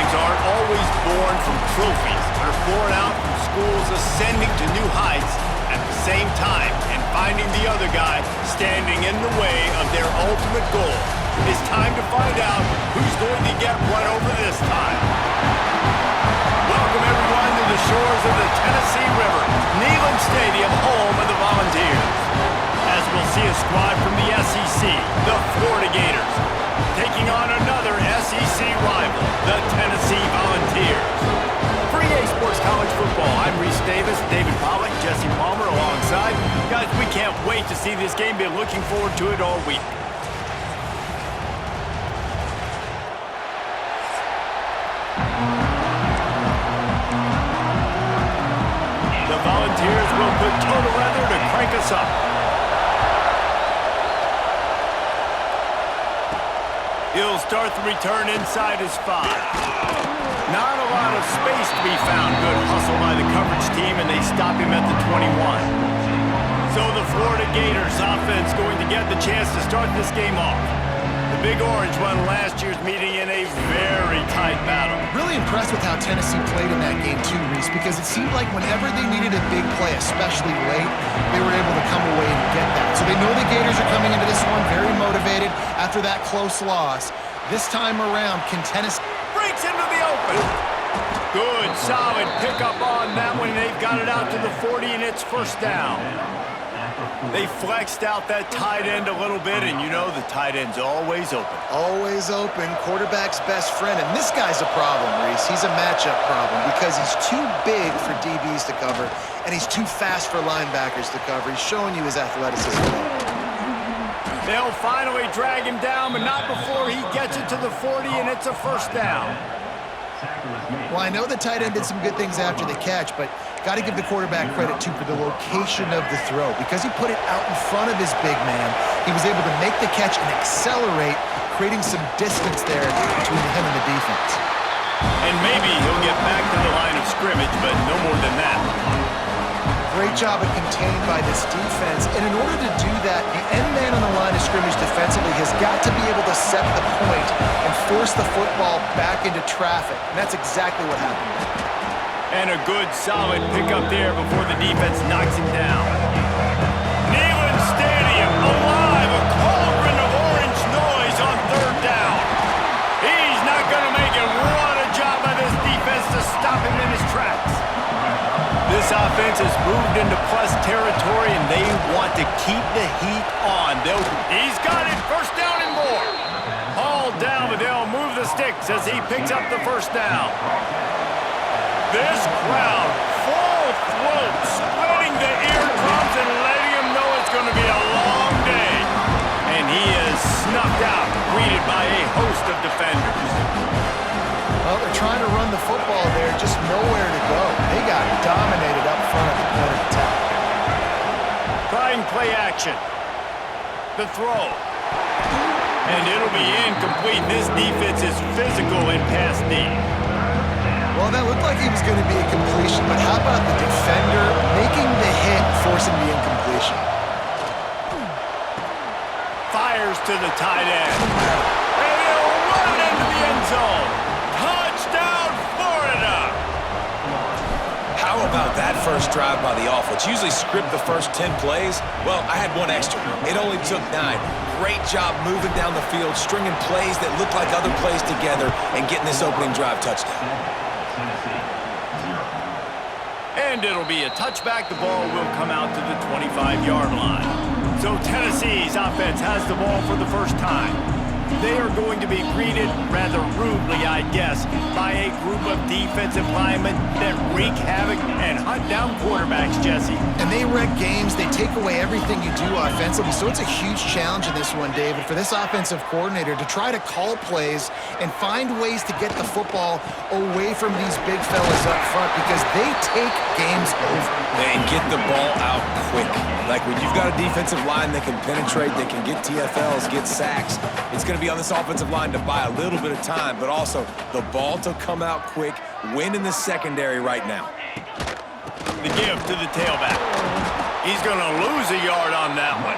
games aren't always born from trophies. They're born out from schools ascending to new heights at the same time and finding the other guy standing in the way of their ultimate goal. It's time to find out who's going to get one over this time. Welcome everyone to the shores of the Tennessee River, Neyland Stadium, home of the Volunteers. As we'll see a squad from the SEC, the Florida Gators, taking on another SEC rival, the Tennessee Volunteers. For EA Sports College Football, I'm Reese Davis, David Pollack, Jesse Palmer alongside. Guys, we can't wait to see this game. Been looking forward to it all week. The Volunteers will put total weather to crank us up. He'll start the return inside his 5. Not a lot of space to be found. Good hustle by the coverage team, and they stop him at the 21. So the Florida Gators offense going to get the chance to start this game off. The Big Orange won last year's meeting in a very tight battle. Really impressed with how Tennessee played in that game too, Reese, because it seemed like whenever they needed a big play, especially late, they were able to come away and get that. So they know the Gators are coming into this one very motivated after that close loss. This time around, can Tennessee... Breaks into the open. Good, solid pickup on that one. They've got it out to the 40, and it's first down. They flexed out that tight end a little bit, and you know the tight end's always open. Always open, quarterback's best friend. And this guy's a problem, Reese. He's a matchup problem because he's too big for DBs to cover, and he's too fast for linebackers to cover. He's showing you his athleticism. They'll finally drag him down, but not before he gets it to the 40, and it's a first down. Well, I know the tight end did some good things after the catch, but got to give the quarterback credit, too, for the location of the throw. Because he put it out in front of his big man, he was able to make the catch and accelerate, creating some distance there between him and the defense. And maybe he'll get back to the line of scrimmage, but no more than that. Great job of contained by this defense. And in order to do that, the end man on the line of scrimmage defensively has got to be able to set the point and force the football back into traffic. And that's exactly what happened. And a good, solid pickup there before the defense knocks him down. Neyland Stadium alive, a cauldron of orange noise on third down. He's not going to make it. What a job by this defense to stop him in his tracks. This offense has moved into plus territory, and they want to keep the heat on. He's got it, first down and more. Hauled down, but they'll move the sticks as he picks up the first down. This crowd, full throat, splitting the eardrums and letting him know it's going to be a long day. And he is snuffed out, greeted by a host of defenders. Well, they're trying to run the football there, just nowhere to go. They got dominated up front at the point of attack. Trying play action. The throw. And it'll be incomplete. This defense is physical and pass deep. Well, that looked like he was going to be a completion, but how about the defender making the hit, forcing the incompletion? Fires to the tight end. And he'll run it into the end zone. Touchdown, Florida! How about that first drive by the offense? Usually script the first 10 plays. Well, I had one extra. It only took 9. Great job moving down the field, stringing plays that look like other plays together, and getting this opening drive touchdown. And it'll be a touchback. The ball will come out to the 25-yard line. So Tennessee's offense has the ball for the first time. They are going to be greeted rather rudely, I guess, by a group of defensive linemen that wreak havoc and hunt down quarterbacks, Jesse. And they wreck games. They take away everything you do offensively. So it's a huge challenge in this one, David, for this offensive coordinator to try to call plays and find ways to get the football away from these big fellas up front because they take games over. And get the ball out quick. Like when you've got a defensive line that can penetrate, that can get TFLs, get sacks, it's going to be on this offensive line to buy a little bit of time, but also the ball to come out quick, win in the secondary right now. The give to the tailback. He's going to lose a yard on that one.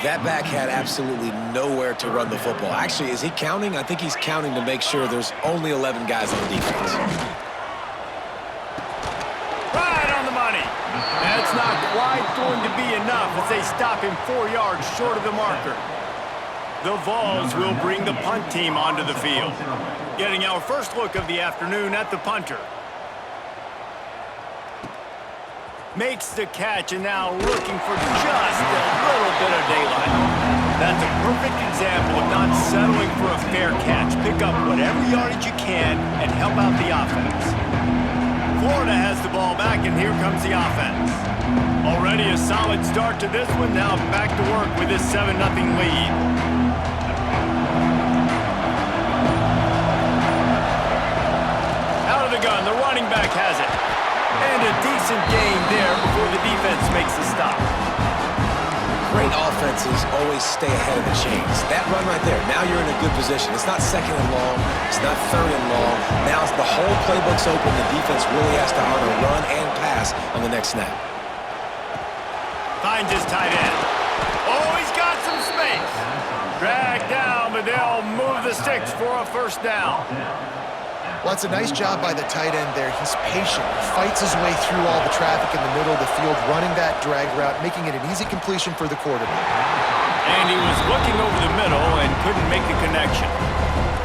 That back had absolutely nowhere to run the football. Actually, is he counting? I think he's counting to make sure there's only 11 guys on the defense. Right on the money. That's not quite going to be enough as they stop him 4 yards short of the marker. The Vols will bring the punt team onto the field. Getting our first look of the afternoon at the punter. Makes the catch and now looking for just a little bit of daylight. That's a perfect example of not settling for a fair catch. Pick up whatever yardage you can and help out the offense. Florida has the ball back, and here comes the offense. Already a solid start to this one. Now back to work with this 7-0 lead. Out of the gun, the running back has it. And a decent gain there before the defense makes the stop. Great offenses always stay ahead of the chains. That run right there, now you're in a good position. It's not second and long. It's not third and long. Now the whole playbook's open. The defense really has to honor run and pass on the next snap. Finds his tight end. Oh, he's got some space. Dragged down, but they'll move the sticks for a first down. Well, it's a nice job by the tight end there. He's patient. He fights his way through all the traffic in the middle of the field, running that drag route, making it an easy completion for the quarterback. And he was looking over the middle and couldn't make the connection.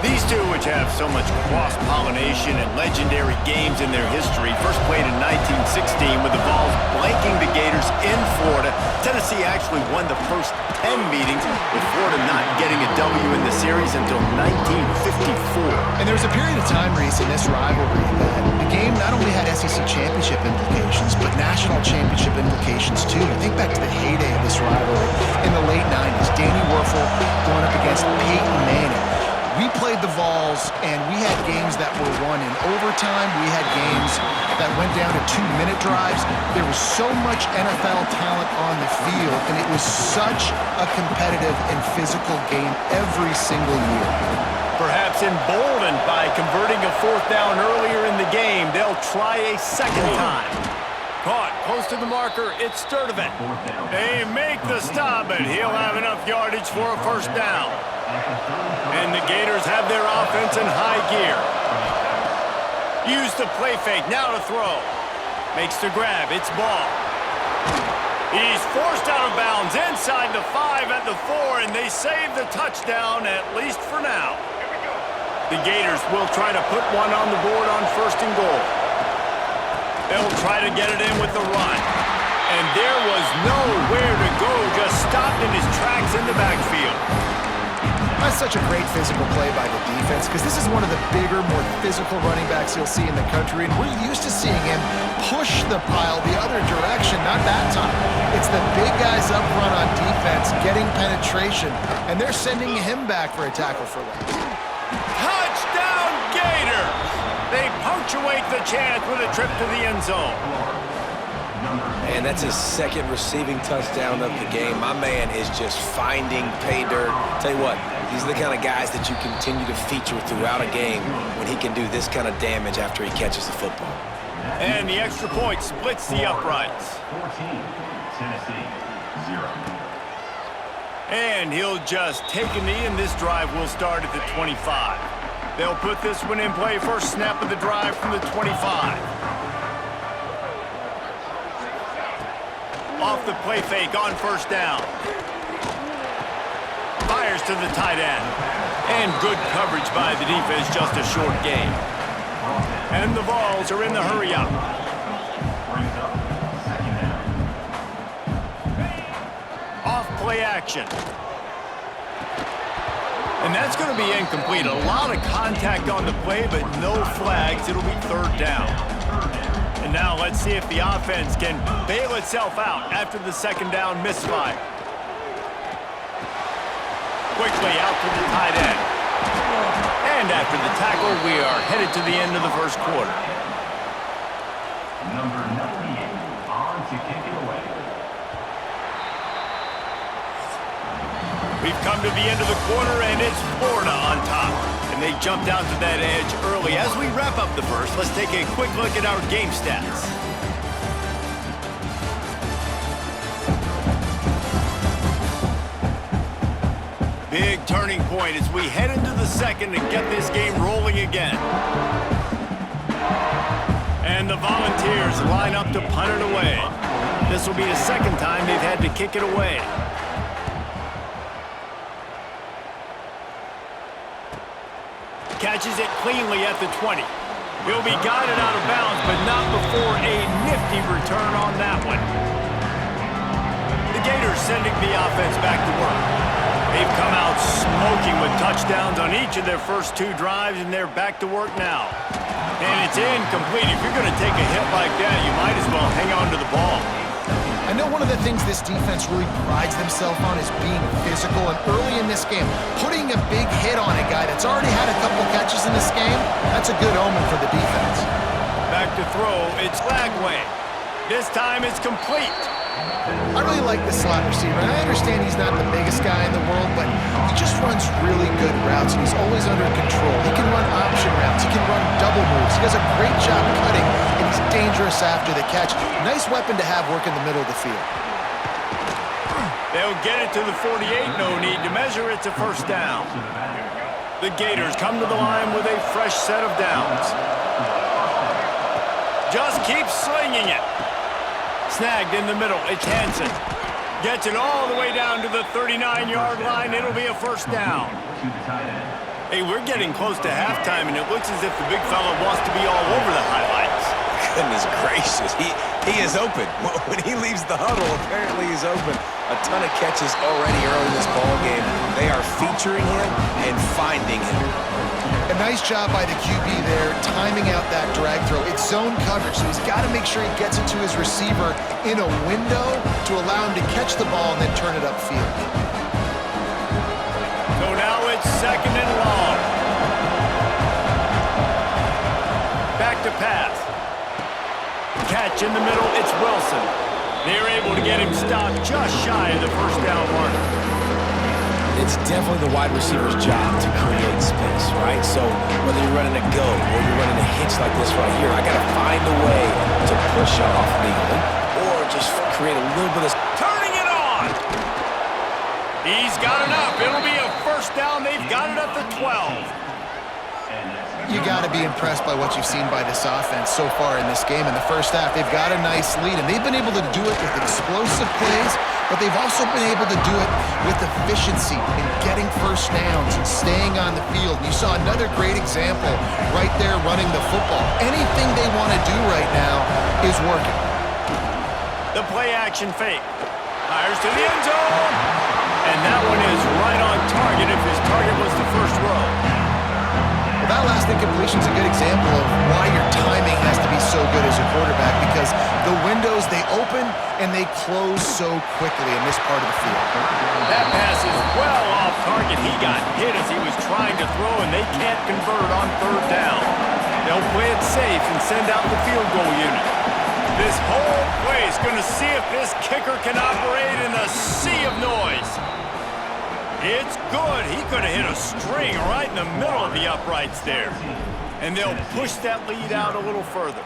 These two, which have so much cross-pollination and legendary games in their history, first played in 1916 with the Vols blanking the Gators in Florida. Tennessee actually won the first 10 meetings, with Florida not getting a W in the series until 1954. And there was a period of time, Reese, in this rivalry that the game not only had SEC championship implications, but national championship implications too. I think back to the heyday of this rivalry in the late 90s. Danny Werfel going up against Peyton Manning. We played the Vols, and we had games that were won in overtime. We had games that went down to 2-minute drives. There was so much NFL talent on the field, and it was such a competitive and physical game every single year. Perhaps emboldened by converting a fourth down earlier in the game, they'll try a second time. Caught close to the marker, it's Sturdivant. They make the stop, but he'll have enough yardage for a first down. And the Gators have their offense in high gear. Use the play fake, now to throw. Makes the grab, it's ball. He's forced out of bounds inside the 5 at the 4, and they save the touchdown, at least for now. The Gators will try to put one on the board on first and goal. They'll try to get it in with the run. And there was nowhere to go, just stopped in his tracks in the backfield. That's such a great physical play by the defense because this is one of the bigger, more physical running backs you'll see in the country, and we're used to seeing him push the pile the other direction, not that time. It's the big guys up front on defense getting penetration, and they're sending him back for a tackle for loss. Touchdown, Gators! They punctuate the chance with a trip to the end zone. And that's his second receiving touchdown of the game. My man is just finding pay dirt. Tell you what, these are the kind of guys that you continue to feature throughout a game when he can do this kind of damage after he catches the football. And the extra point splits the uprights. 14, Tennessee, 0. And he'll just take a knee, and this drive will start at the 25. They'll put this one in play, first snap of the drive from the 25. Off the play fake on first down. Fires to the tight end. And good coverage by the defense, just a short gain. And the Vols are in the hurry up. Off play action. And that's going to be incomplete. A lot of contact on the play, but no flags. It'll be third down. And now let's see if the offense can bail itself out after the second down misfire. Quickly out to the tight end. And after the tackle, we are headed to the end of the first quarter. Number 98 on to kick it away. We've come to the end of the quarter, and it's Florida on top. And they jumped out to that edge early. As we wrap up the first, let's take a quick look at our game stats. Big turning point as we head into the second and get this game rolling again. And the Volunteers line up to punt it away. This will be the second time they've had to kick it away. Catches it cleanly at the 20. He'll be guided out of bounds, but not before a nifty return on that one. The Gators sending the offense back to work. They've come out smoking with touchdowns on each of their first 2 drives, and they're back to work now. And it's incomplete. If you're going to take a hit like that, you might as well hang on to the ball. I know one of the things this defense really prides themselves on is being physical, and early in this game, putting a big hit on a guy that's already had a couple catches in this game, that's a good omen for the defense. Back to throw, it's Lagway. This time it's complete. I really like the slot receiver, and I understand he's not the biggest guy in the world, but he just runs really good routes, and he's always under control. He can run option routes. He can run double moves. He does a great job cutting, and he's dangerous after the catch. Nice weapon to have working the middle of the field. They'll get it to the 48. No need to measure. It's a first down. The Gators come to the line with a fresh set of downs. Just keep slinging it. Snagged in the middle, it's Hansen. Gets it all the way down to the 39-yard line. It'll be a first down. Hey, we're getting close to halftime, and it looks as if the big fella wants to be all over the highlights. Goodness gracious, he is open. When he leaves the huddle, apparently he's open. A ton of catches already early in this ball game. They are featuring him and finding him. A nice job by the QB there, timing out that drag throw. It's zone coverage, so he's got to make sure he gets it to his receiver in a window to allow him to catch the ball and then turn it upfield. So now it's second and long. Back to pass. Catch in the middle, it's Wilson. They're able to get him stopped just shy of the first down mark. It's definitely the wide receiver's job to create space, right? So whether you're running a go or you're running a hitch like this right here, I got to find a way to push off legally or just create a little bit of... Turning it on! He's got enough. It'll be a first down. They've got it at the 12. You got to be impressed by what you've seen by this offense so far in this game. In the first half, they've got a nice lead, and they've been able to do it with explosive plays, but they've also been able to do it with efficiency in getting first downs and staying on the field. And you saw another great example right there running the football. Anything they want to do right now is working. The play-action fake. Fires to the end zone. And that one is right on target if his target was the first row. Well, that last incompletion is a good example of why your timing has to be so good as a quarterback, because the windows, they open and they close so quickly in this part of the field. That pass is well off target. He got hit as he was trying to throw, and they can't convert on third down. They'll play it safe and send out the field goal unit. This whole play is going to see if this kicker can operate in the sea of noise. It's good. He could have hit a string right in the middle of the uprights there. And they'll push that lead out a little further.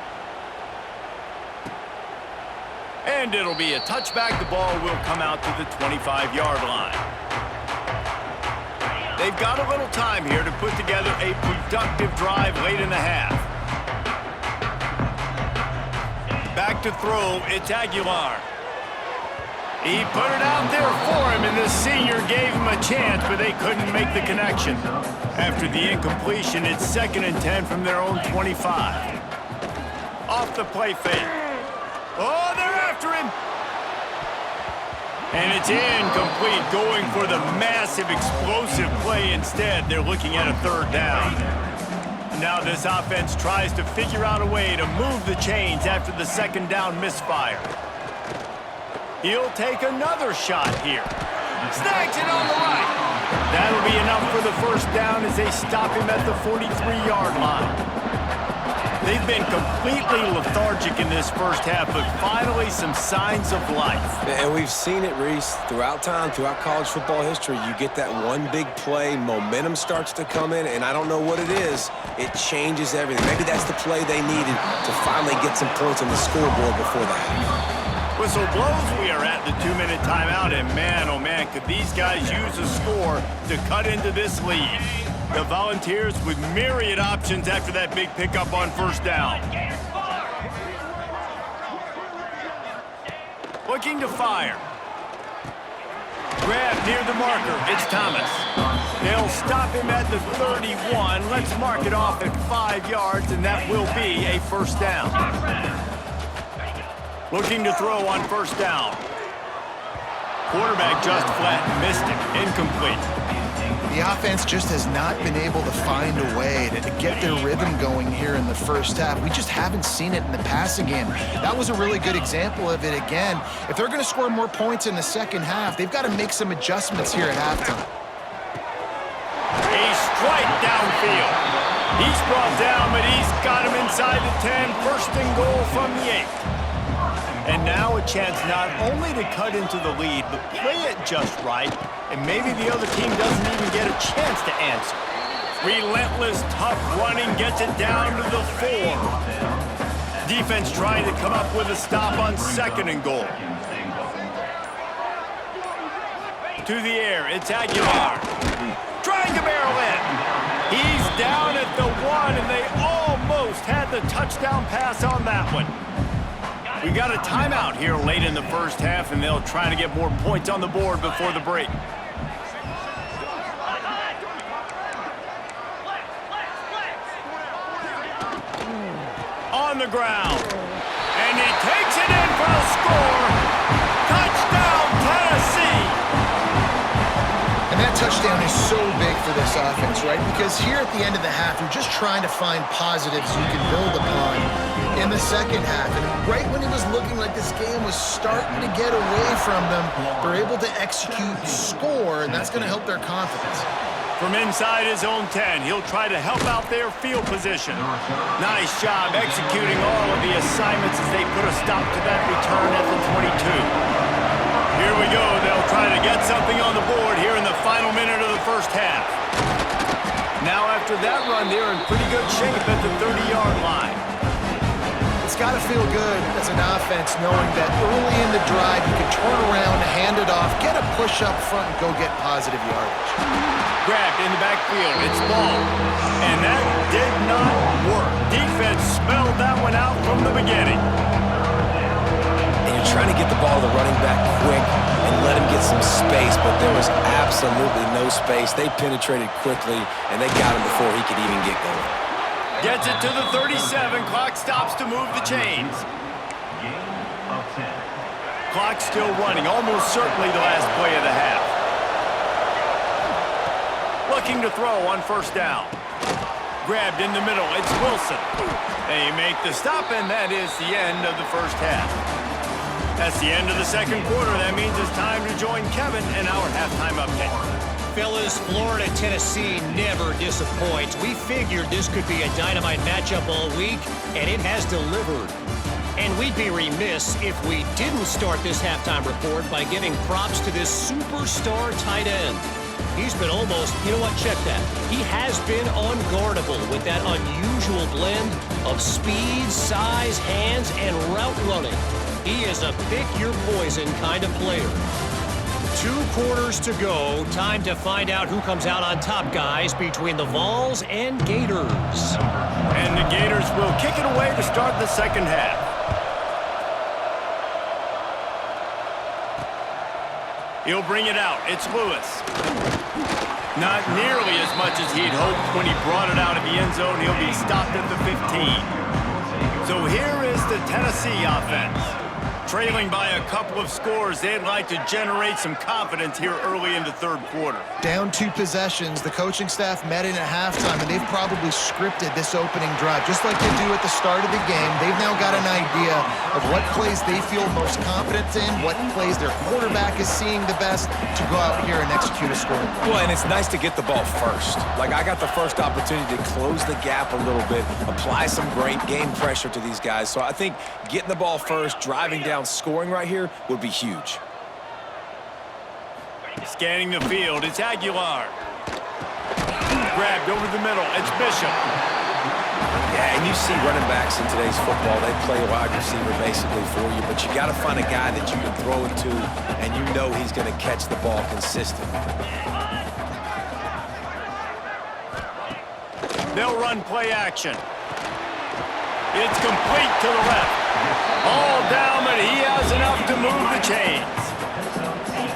And it'll be a touchback. The ball will come out to the 25-yard line. They've got a little time here to put together a productive drive late in the half. Back to throw, it's Aguilar. He put it out there for him, and the senior gave him a chance, but they couldn't make the connection. After the incompletion, it's 2nd and 10 from their own 25. Off the play fake. Oh, they're after him. And it's incomplete, going for the massive explosive play instead. They're looking at a third down. Now this offense tries to figure out a way to move the chains after the second down misfire. He'll take another shot here. Snags it on the right. That'll be enough for the first down as they stop him at the 43-yard line. They've been completely lethargic in this first half, but finally some signs of life. And we've seen it, Reese, throughout time, throughout college football history. You get that one big play, momentum starts to come in, and I don't know what it is. It changes everything. Maybe that's the play they needed to finally get some points on the scoreboard before the half. Whistle blows, we are at the 2-minute timeout, and man, oh man, could these guys use a score to cut into this lead. The Volunteers with myriad options after that big pickup on first down. Looking to fire. Grab near the marker, it's Thomas. They'll stop him at the 31. Let's mark it off at 5 yards, and that will be a first down. Looking to throw on first down. Quarterback just flat, missed it, incomplete. The offense just has not been able to find a way to get their rhythm going here in the first half. We just haven't seen it in the passing game. That was a really good example of it again. If they're going to score more points in the second half, they've got to make some adjustments here at halftime. A strike downfield. He's brought down, but he's got him inside the 10. First and goal from the 8. And now a chance not only to cut into the lead, but play it just right, and maybe the other team doesn't even get a chance to answer. Relentless, tough running gets it down to the 4. Defense trying to come up with a stop on second and goal. To the air, it's Aguilar. Trying to barrel in. He's down at the 1, and they almost had the touchdown pass on that one. We got a timeout here late in the first half, and they'll try to get more points on the board before the break. On the ground. And he takes it in for a score. Touchdown, Tennessee! And that touchdown is so big for this offense, right? Because here at the end of the half, you're just trying to find positives you can build upon in the second half. And right when it was looking like this game was starting to get away from them, they're able to execute, score, and that's going to help their confidence. From inside his own 10, he'll try to help out their field position. Nice job executing all of the assignments as they put a stop to that return at the 22. Here we go. They'll try to get something on the board here in the final minute of the first half. Now after that run, they're in pretty good shape at the 30-yard line. It's got to feel good as an offense knowing that early in the drive you can turn around, hand it off, get a push up front, and go get positive yardage. Grabbed in the backfield. It's ball. And that did not work. Defense spelled that one out from the beginning. And you're trying to get the ball to the running back quick and let him get some space, but there was absolutely no space. They penetrated quickly, and they got him before he could even get going. Gets it to the 37. Clock stops to move the chains. Gain of 10. Clock still running. Almost certainly the last play of the half. Looking to throw on first down. Grabbed in the middle. It's Wilson. They make the stop, and that is the end of the first half. That's the end of the second quarter. That means it's time to join Kevin in our halftime update. Fellas, Florida-Tennessee never disappoints. We figured this could be a dynamite matchup all week, and it has delivered. And we'd be remiss if we didn't start this halftime report by giving props to this superstar tight end. He's been almost, you know what, check that. He has been unguardable with that unusual blend of speed, size, hands, and route running. He is a pick-your-poison kind of player. 2 quarters to go. Time to find out who comes out on top, guys, between the Vols and Gators. And the Gators will kick it away to start the second half. He'll bring it out. It's Lewis. Not nearly as much as he'd hoped when he brought it out of the end zone. He'll be stopped at the 15. So here is the Tennessee offense. Trailing by a couple of scores, they'd like to generate some confidence here early in the third quarter. Down 2 possessions, the coaching staff met in at halftime, and they've probably scripted this opening drive. Just like they do at the start of the game, they've now got an idea of what plays they feel most confident in, what plays their quarterback is seeing the best to go out here and execute a score. Well, and it's nice to get the ball first. Like, I got the first opportunity to close the gap a little bit, apply some great game pressure to these guys. So I think getting the ball first, driving down, scoring right here would be huge. Scanning the field, it's Aguilar. Grabbed over the middle, it's Bishop. And you see running backs in today's football, they play a wide receiver basically for you, but you got to find a guy that you can throw it to, and you know he's going to catch the ball consistently. They'll run play action. It's complete to the left. All down, but he has enough to move the chains.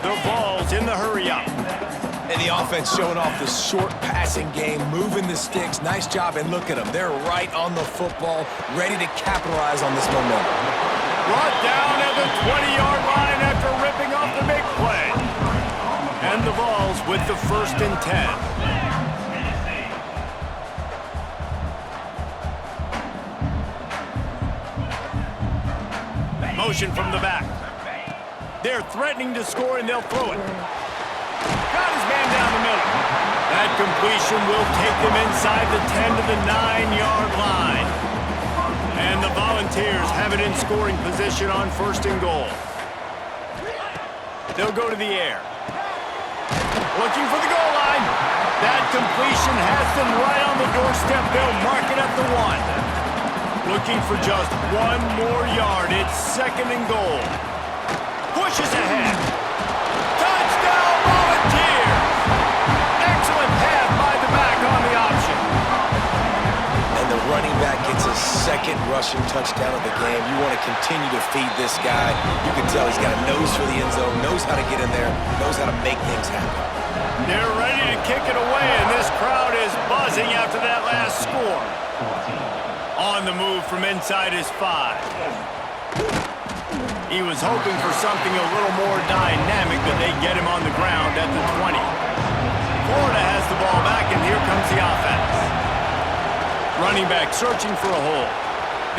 The ball's in the hurry-up. And the offense showing off the short passing game, moving the sticks. Nice job, and look at them. They're right on the football, ready to capitalize on this momentum. Brought down at the 20-yard line after ripping off the big play. And the ball's with the 1st and 10. Motion from the back. They're threatening to score, and they'll throw it. Got his man down the middle. That completion will take them inside the 10 to the 9-yard line. And the Volunteers have it in scoring position on 1st and goal. They'll go to the air. Looking for the goal line. That completion has them right on the doorstep. They'll mark it at the 1. Looking for just 1 more yard. It's 2nd and goal. Pushes ahead. Touchdown, Volunteers! Excellent pass by the back on the option. And the running back gets a 2nd rushing touchdown of the game. You want to continue to feed this guy. You can tell he's got a nose for the end zone, knows how to get in there, knows how to make things happen. They're ready to kick it away, and this crowd is buzzing after that last score. On the move from inside his 5. He was hoping for something a little more dynamic, but they get him on the ground at the 20. Florida has the ball back, and here comes the offense. Running back searching for a hole.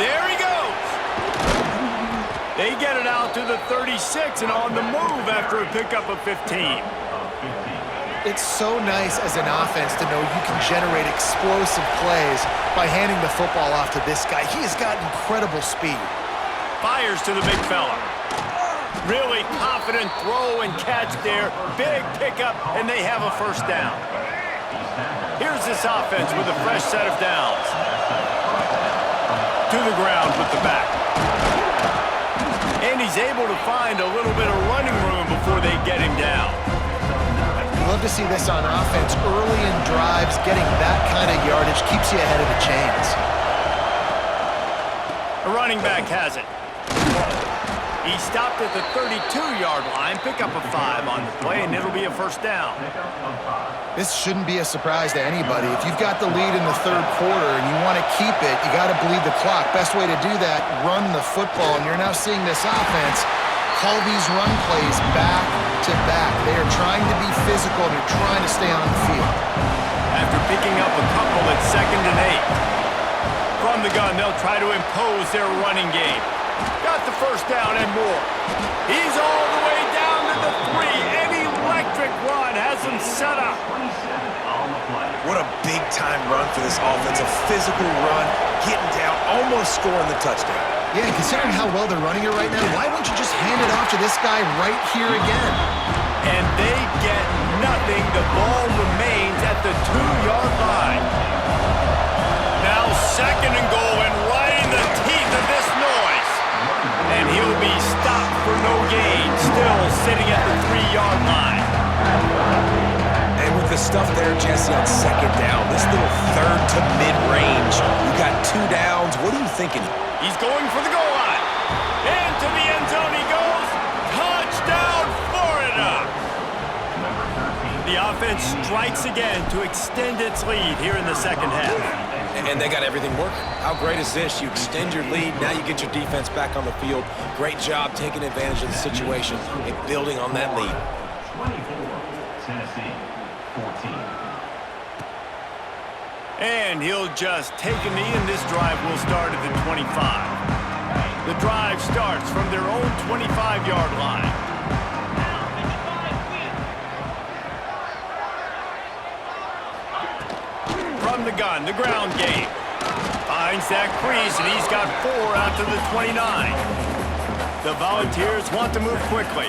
There he goes! They get it out to the 36 and on the move after a pickup of 15. It's so nice as an offense to know you can generate explosive plays by handing the football off to this guy. He has got incredible speed. Fires to the big fella. Really confident throw and catch there. Big pickup, and they have a 1st down. Here's this offense with a fresh set of downs. To the ground with the back. And he's able to find a little bit of running room before they get him down. Love to see this on offense. Early in drives, getting that kind of yardage keeps you ahead of the chains. The running back has it. He stopped at the 32-yard line, pick up a 5 on the play, and it'll be a 1st down. This shouldn't be a surprise to anybody. If you've got the lead in the 3rd quarter and you want to keep it, you got to bleed the clock. Best way to do that, run the football, and you're now seeing this offense call these run plays back to back. They are trying to be physical, and they're trying to stay on the field. After picking up a couple at 2nd and 8. From the gun, they'll try to impose their running game. Got the 1st down and more. He's all the way down to the 3. An electric run has him set up. What a big-time run for this offense. A physical run, getting down, almost scoring the touchdown. Yeah, considering how well they're running it right now, why wouldn't you just hand it off to this guy right here again? And they get nothing. The ball remains at the 2-yard line. Now 2nd and goal, and right in the teeth of this noise. And he'll be stopped for no gain, still sitting at the 3-yard line. And with the stuff there, Jesse, on 2nd down, this little 3rd to mid-range, you got 2 downs. What are you thinking? He's going for the goal line. Into the end zone he goes. Touchdown, Florida! The offense strikes again to extend its lead here in the 2nd half. And they got everything working. How great is this? You extend your lead, now you get your defense back on the field. Great job taking advantage of the situation and building on that lead. 24, Tennessee, 14. And he'll just take a knee, and this drive will start at the 25. The drive starts from their own 25-yard line. From the gun, the ground game. Finds that crease, and he's got 4 out to the 29. The Volunteers want to move quickly.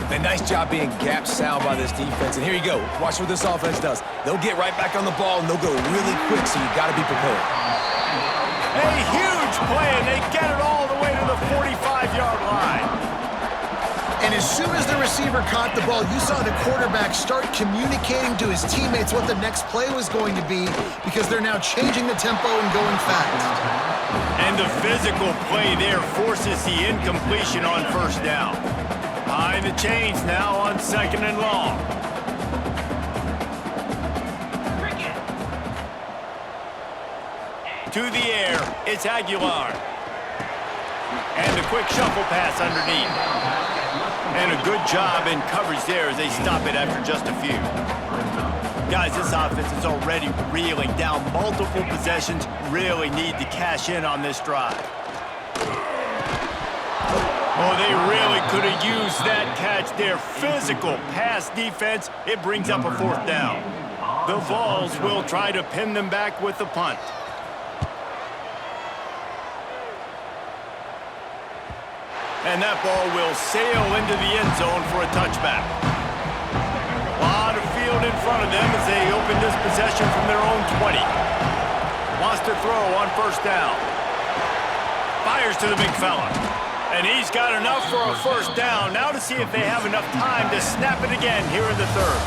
A nice job being gap sound by this defense. And here you go. Watch what this offense does. They'll get right back on the ball, and they'll go really quick, so you got to be prepared. A huge play, and they get it all the way to the 45-yard line. And as soon as the receiver caught the ball, you saw the quarterback start communicating to his teammates what the next play was going to be because they're now changing the tempo and going fast. And the physical play there forces the incompletion on first down. Behind the chains now on 2nd and long. To the air, it's Aguilar. And a quick shuffle pass underneath. And a good job in coverage there as they stop it after just a few. Guys, this offense is already reeling down multiple possessions. Really need to cash in on this drive. Oh, they really could have used that catch there. Physical pass defense. It brings up a 4th down. The Vols will try to pin them back with the punt. And that ball will sail into the end zone for a touchback. A lot of field in front of them as they open this possession from their own 20. Wants to throw on first down. Fires to the big fella. And he's got enough for a first down. Now to see if they have enough time to snap it again here in the 3rd.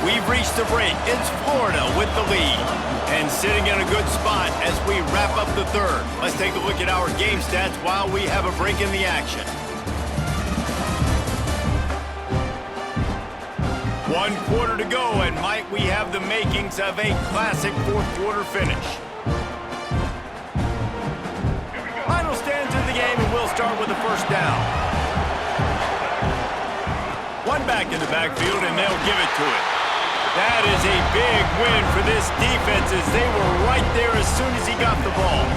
We've reached the break. It's Florida with the lead. And sitting in a good spot as we wrap up the 3rd. Let's take a look at our game stats while we have a break in the action. 1 quarter to go, and might we have the makings of a classic 4th quarter finish. Final stands of the game, and we'll start with the first down. One back in the backfield, and they'll give it to it. That is a big win for this defense as they were right there as soon as he got the ball.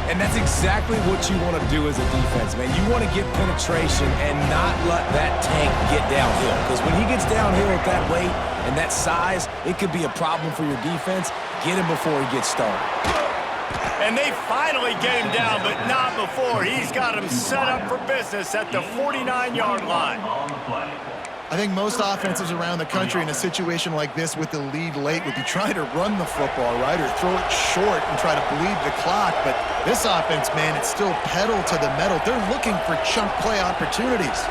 And that's exactly what you want to do as a defense, man. You want to get penetration and not let that tank get downhill. Because when he gets downhill at that weight and that size, it could be a problem for your defense. Get him before he gets started. And they finally get him down, but not before. He's got him set up for business at the 49-yard line. I think most offenses around the country in a situation like this with the lead late would be trying to run the football, right, or throw it short and try to bleed the clock. But this offense, man, it's still pedal to the metal. They're looking for chunk play opportunities.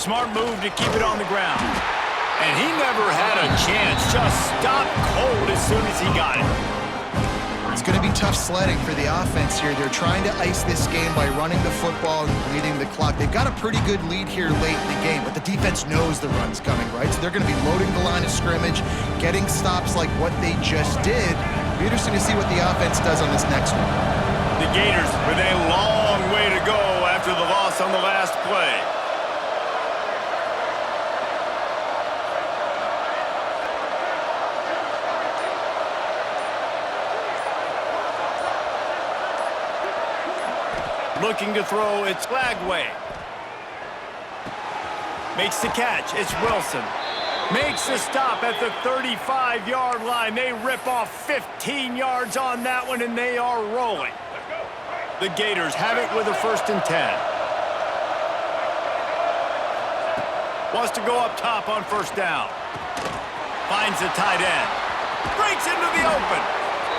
Smart move to keep it on the ground. And he never had a chance. Just stopped cold as soon as he got it. It's going to be tough sledding for the offense here. They're trying to ice this game by running the football and bleeding the clock. They've got a pretty good lead here late in the game, but the defense knows the run's coming, right? So they're going to be loading the line of scrimmage, getting stops like what they just did. It'll be interesting to see what the offense does on this next one. The Gators with a long way to go after the loss on the last play. Looking to throw, it's Lagway. Makes the catch, it's Wilson. Makes the stop at the 35-yard line. They rip off 15 yards on that one, and they are rolling. The Gators have it with a 1st and 10. Wants to go up top on first down. Finds the tight end. Breaks into the open.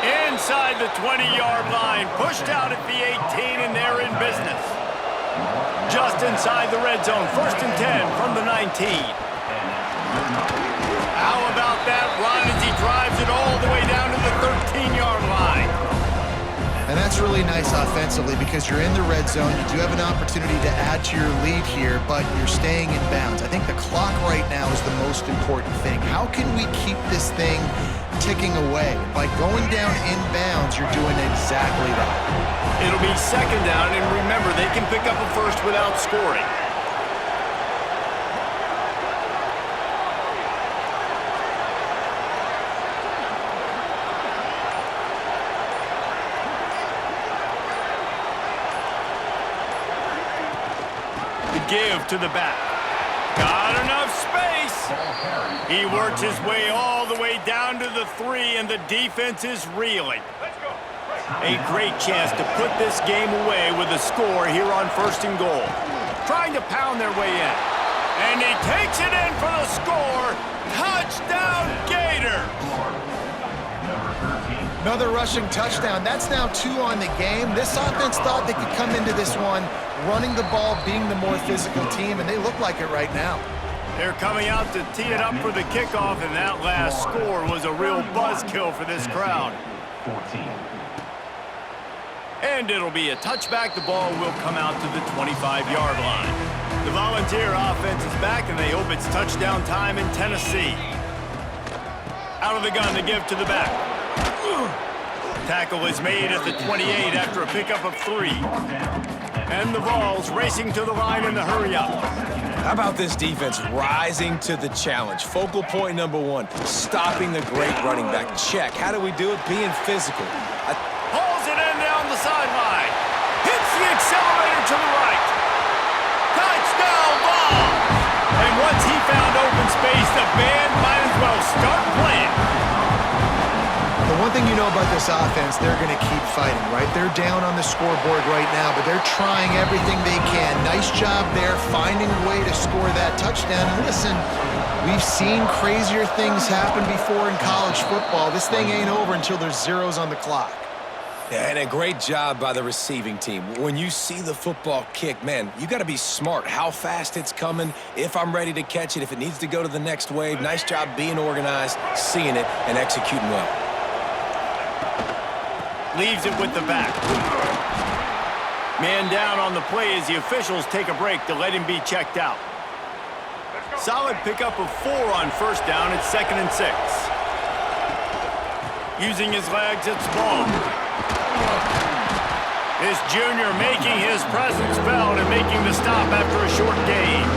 Inside the 20-yard line, pushed out at the 18, and they're in business. Just inside the red zone, 1st and 10 from the 19. How about that run as he drives it all the way down to the 13-yard line? And that's really nice offensively because you're in the red zone. You do have an opportunity to add to your lead here, but you're staying in bounds. I think the clock right now is the most important thing. How can we keep this thing ticking away? By going down in bounds, you're doing exactly that. It'll be 2nd down, and remember, they can pick up a first without scoring. The give to the back. Got enough space. He works his way all the way down to the 3, and the defense is reeling. A great chance to put this game away with a score here on 1st and goal. Trying to pound their way in. And he takes it in for the score. Touchdown, Gators! Another rushing touchdown. That's now 2 on the game. This offense thought they could come into this one running the ball, being the more physical team, and they look like it right now. They're coming out to tee it up for the kickoff, and that last score was a real buzzkill for this crowd. 14. And it'll be a touchback. The ball will come out to the 25-yard line. The Volunteer offense is back, and they hope it's touchdown time in Tennessee. Out of the gun to give to the back. Tackle is made at the 28 after a pickup of 3. And the Vols racing to the line in the hurry-up. How about this defense rising to the challenge? Focal point number 1, stopping the great running back. Check. How do we do it? Being physical. Pulls it in down the sideline. Hits the accelerator to the right. Touchdown Vols! And once he found open space, the band might as well start playing. The one thing you know about this offense, they're going to keep fighting, right? They're down on the scoreboard right now, but they're trying everything they can. Nice job there, finding a way to score that touchdown. And listen, we've seen crazier things happen before in college football. This thing ain't over until there's zeros on the clock. Yeah, and a great job by the receiving team. When you see the football kick, man, you got to be smart. How fast it's coming, if I'm ready to catch it, if it needs to go to the next wave. Nice job being organized, seeing it, and executing well. Leaves it with the back. Man down on the play as the officials take a break to let him be checked out. Solid pickup of 4 on 1st down. It's 2nd and 6. Using his legs, it's ball. This junior making his presence felt and making the stop after a short gain.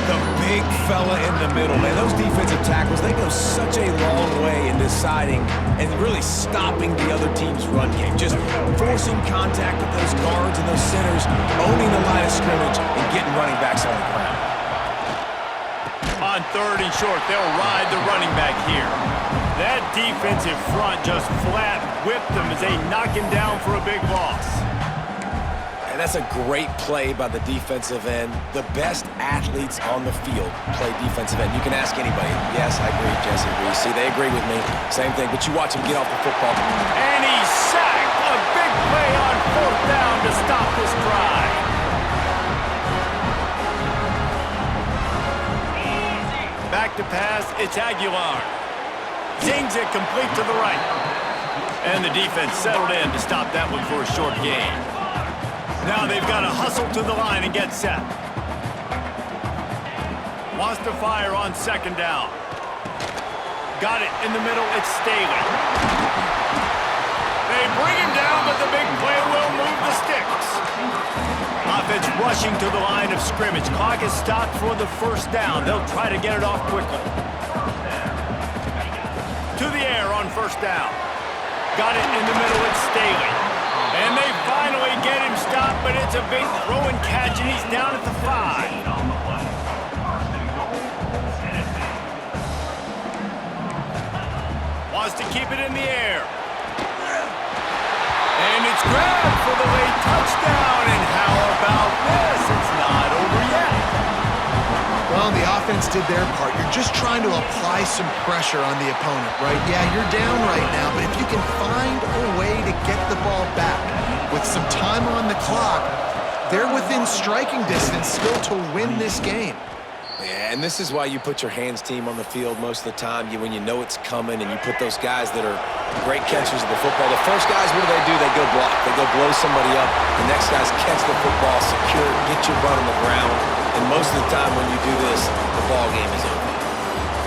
The big fella in the middle, man. Those defensive tackles, they go such a long way in deciding and really stopping the other team's run game. Just forcing contact with those guards and those centers, owning the line of scrimmage, and getting running backs on the ground. On 3rd and short, they'll ride the running back here. That defensive front just flat whipped them as they knock him down for a big loss. And that's a great play by the defensive end. The best athletes on the field play defensive end. You can ask anybody. Yes, I agree, Jesse agrees. See, they agree with me. Same thing, but you watch him get off the football. And he's sacked. A big play on 4th down to stop this drive. Back to pass, it's Aguilar. Zings it complete to the right. And the defense settled in to stop that one for a short gain. Now they've got to hustle to the line and get set. Wants to fire on 2nd down. Got it in the middle, it's Staley. They bring him down, but the big play will move the sticks. Offense rushing to the line of scrimmage. Clock is stopped for the 1st down. They'll try to get it off quickly. To the air on 1st down. Got it in the middle, it's Staley. And they finally get him stopped, but it's a big throw and catch, and he's down at the 5. Wants to keep it in the air. And it's grabbed for the late touchdown, and how about this? It's not over yet. Well, the offense did their part. You're just trying to apply some pressure on the opponent, right? Yeah, you're down right now, but if you can find a way to get the ball back with some time on the clock, they're within striking distance still to win this game. Yeah, and this is why you put your hands team on the field most of the time. When you know it's coming and you put those guys that are great catchers of the football. The first guys, what do? They go block. They go blow somebody up. The next guys catch the football, secure it, get your butt on the ground. And most of the time when you do this, the ball game is over.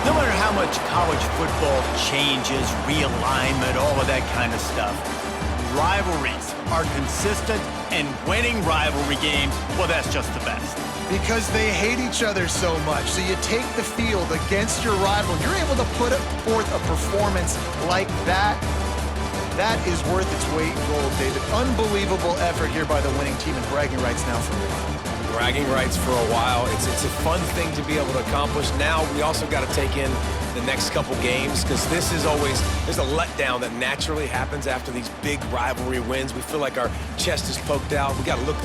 No matter how much college football changes, realignment, all of that kind of stuff, rivalries are consistent, and winning rivalry games, well, that's just the best. Because they hate each other so much. So you take the field against your rival. You're able to put forth a performance like that. that is worth its weight in gold, David. Unbelievable effort here by the winning team, and bragging rights now for a while. Bragging rights for a while. It's a fun thing to be able to accomplish. Now we also got to take in the next couple games, because this is always, there's a letdown that naturally happens after these big rivalry wins. We feel like our chest is poked out. We got to look